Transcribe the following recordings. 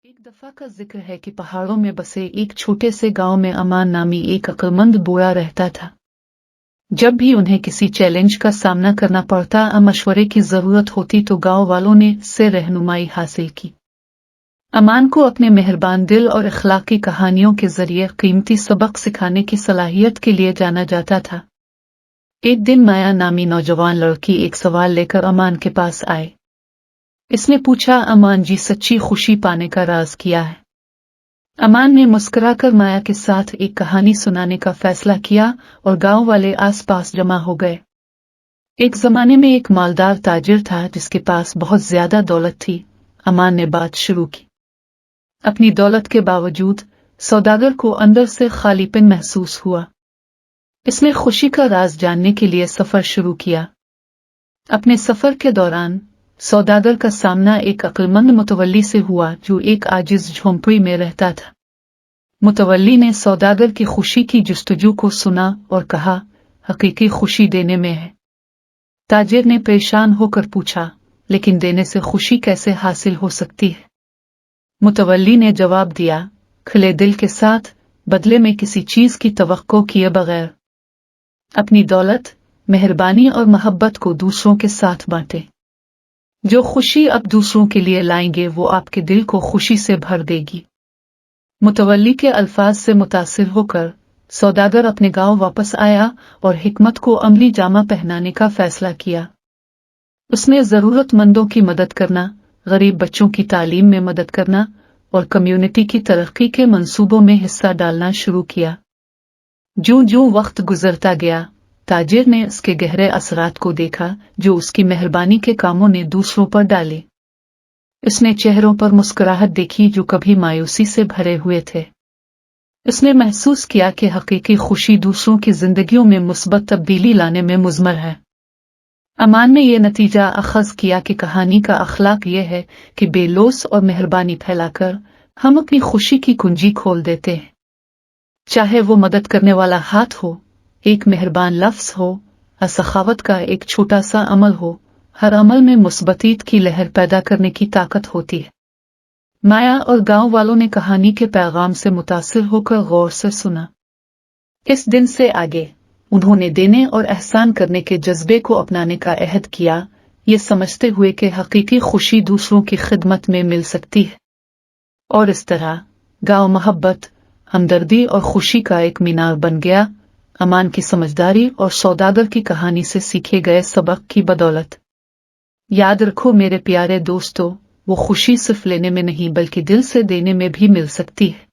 एक दफा का जिक्र है कि पहाड़ों में बसे एक छोटे से गांव में अमान नामी एक अक्लमंद बूढ़ा रहता था। जब भी उन्हें किसी चैलेंज का सामना करना पड़ता या मशवरे की जरूरत होती तो गांव वालों ने से रहनुमाई हासिल की। अमान को अपने मेहरबान दिल और अखलाकी कहानियों के जरिए कीमती सबक सिखाने की सलाहियत के लिए जाना जाता था। एक दिन माया नामी नौजवान लड़की एक सवाल लेकर अमान के पास आए। इसने पूछा, अमान जी, सच्ची खुशी पाने का राज क्या है? अमान ने मुस्कुराकर माया के साथ एक कहानी सुनाने का फैसला किया और गांव वाले आसपास जमा हो गए। एक जमाने में एक मालदार ताजिर था जिसके पास बहुत ज्यादा दौलत थी। अमान ने बात शुरू की। अपनी दौलत के बावजूद सौदागर को अंदर से खालीपन महसूस हुआ। इसने खुशी का राज जानने के लिए सफर शुरू किया। अपने सफर के दौरान सौदागर का सामना एक अक्लमंद मुतवल्ली से हुआ जो एक आजिज झोंपड़ी में रहता था। मुतवल्ली ने सौदागर की खुशी की जुस्तजू को सुना और कहा, हकीकी खुशी देने में है। ताजिर ने परेशान होकर पूछा, लेकिन देने से खुशी कैसे हासिल हो सकती है? मुतवल्ली ने जवाब दिया, खुले दिल के साथ, बदले में किसी चीज की तवक्को किए बगैर। अपनी दौलत, मेहरबानी और मोहब्बत को दूसरों के साथ बांटे। जो खुशी आप दूसरों के लिए लाएंगे वो आपके दिल को खुशी से भर देगी। मुतवल्ली के अल्फाज से मुतासिर होकर सौदागर अपने गांव वापस आया और हिकमत को अमली जामा पहनाने का फैसला किया। उसने जरूरतमंदों की मदद करना, गरीब बच्चों की तालीम में मदद करना और कम्युनिटी की तरक्की के मंसूबों में हिस्सा डालना शुरू किया। जो वक्त गुजरता गया, ताजिर ने उसके गहरे असरात को देखा जो उसकी मेहरबानी के कामों ने दूसरों पर डाले। उसने चेहरों पर मुस्कुराहट देखी जो कभी मायूसी से भरे हुए थे। उसने महसूस किया कि हकीकी खुशी दूसरों की जिंदगियों में मुस्बत तब्दीली लाने में मुज़म्मर है। अमान ने यह नतीजा अखज़ किया कि कहानी का अखलाक यह है कि बेलौस और मेहरबानी फैलाकर हम अपनी खुशी की कुंजी खोल देते हैं। चाहे वो मदद करने वाला हाथ हो, एक मेहरबान लफ्ज हो, या सखावत का एक छोटा सा अमल हो, हर अमल में मुस्बतीत की लहर पैदा करने की ताकत होती है। माया और गांव वालों ने कहानी के पैगाम से मुतासिर होकर गौर से सुना। इस दिन से आगे उन्होंने देने और एहसान करने के जज्बे को अपनाने का अहद किया, ये समझते हुए कि हकीकी खुशी दूसरों की खिदमत में मिल सकती है। और इस तरह गांव मोहब्बत, हमदर्दी और खुशी का एक मीनार बन गया। अमान की समझदारी और सौदागर की कहानी से सीखे गए सबक की बदौलत। याद रखो मेरे प्यारे दोस्तों, वो खुशी सिर्फ लेने में नहीं बल्कि दिल से देने में भी मिल सकती है।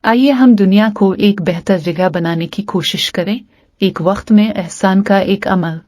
आइए हम दुनिया को एक बेहतर जगह बनाने की कोशिश करें, एक वक्त में एहसान का एक अमल।